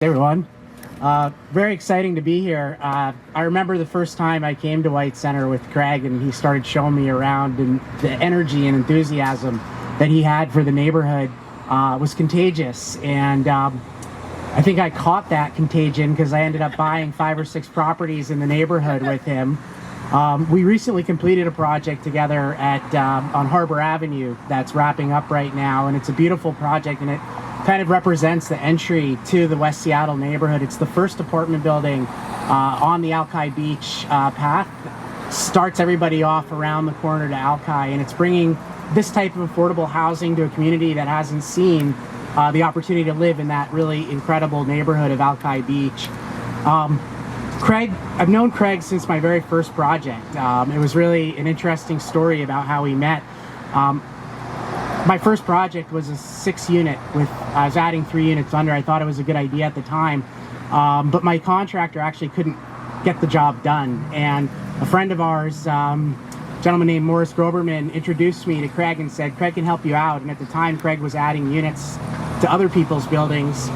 Hey everyone. Very exciting to be here. I remember the first time I came to White Center with Craig and he started showing me around, and the energy and enthusiasm that he had for the neighborhood was contagious. And I think I caught that contagion because I ended up buying 5 or 6 properties in the neighborhood with him. We recently completed a project together at on Harbor Avenue that's wrapping up right now, and it's a beautiful project, and it kind of represents the entry to the West Seattle neighborhood. It's the first apartment building on the Alki Beach path. Starts everybody off around the corner to Alki, and it's bringing this type of affordable housing to a community that hasn't seen the opportunity to live in that really incredible neighborhood of Alki Beach. Craig, I've known Craig since my very first project. It was really an interesting story about how we met. My first project was a 6-unit with, I was adding 3 units under. I thought it was a good idea at the time, but my contractor actually couldn't get the job done. And a friend of ours, a gentleman named Morris Groberman, introduced me to Craig and said, Craig can help you out. And at the time, Craig was adding units to other people's buildings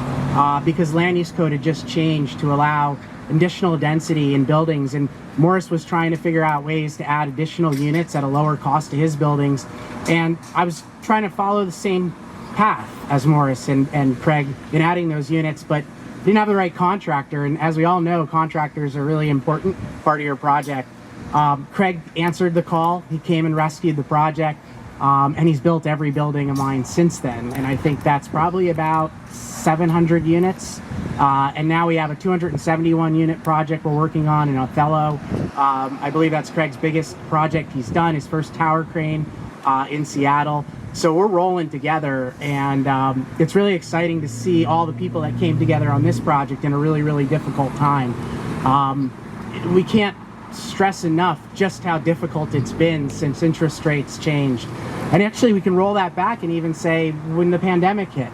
because land use code had just changed to allow additional density in buildings, and Morris was trying to figure out ways to add additional units at a lower cost to his buildings, and I was trying to follow the same path as Morris and Craig in adding those units, but didn't have the right contractor. And as we all know, contractors are a really important part of your project. Craig answered the call. He came and rescued the project, and he's built every building of mine since then, and I think that's probably about 700 units. And now we have a 271 unit project we're working on in Othello. I believe that's Craig's biggest project he's done, his first tower crane in Seattle. So we're rolling together, and it's really exciting to see all the people that came together on this project in a really, really difficult time. We can't stress enough just how difficult it's been since interest rates changed. And actually we can roll that back and even say when the pandemic hit,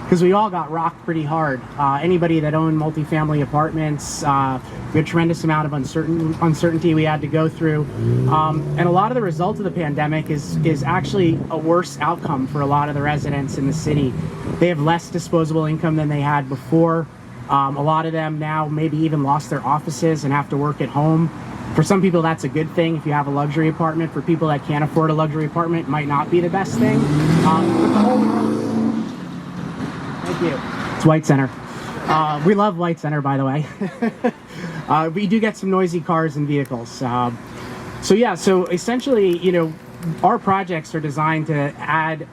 because we all got rocked pretty hard. Anybody that owned multifamily apartments, we had a tremendous amount of uncertainty we had to go through. And a lot of the result of the pandemic is actually a worse outcome for a lot of the residents in the city. They have less disposable income than they had before. A lot of them now maybe even lost their offices and have to work at home. For some people, that's a good thing if you have a luxury apartment. For people that can't afford a luxury apartment, it might not be the best thing. But the whole world. Thank you. It's White Center. We love White Center, by the way. We do get some noisy cars and vehicles. So essentially, you know, our projects are designed to add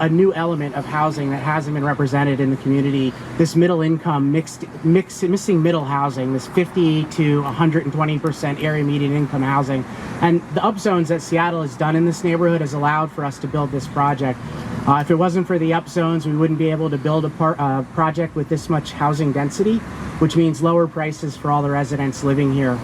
a new element of housing that hasn't been represented in the community. This middle income, missing middle housing, this 50 to 120% area median income housing. And the upzones that Seattle has done in this neighborhood has allowed for us to build this project. If it wasn't for the upzones, we wouldn't be able to build a project with this much housing density, which means lower prices for all the residents living here.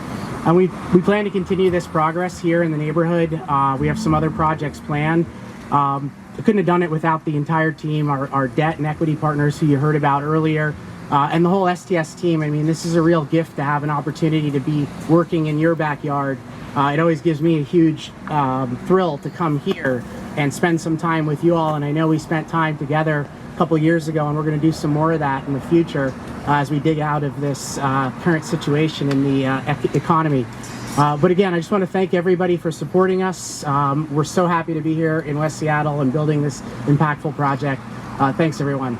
And we plan to continue this progress here in the neighborhood. We have some other projects planned. I couldn't have done it without the entire team, our debt and equity partners who you heard about earlier, and the whole STS team. I mean, this is a real gift to have an opportunity to be working in your backyard. It always gives me a huge thrill to come here and spend some time with you all, and I know we spent time together a couple years ago, and we're going to do some more of that in the future as we dig out of this current situation in the economy. But again, I just want to thank everybody for supporting us. We're so happy to be here in West Seattle and building this impactful project. Thanks, everyone.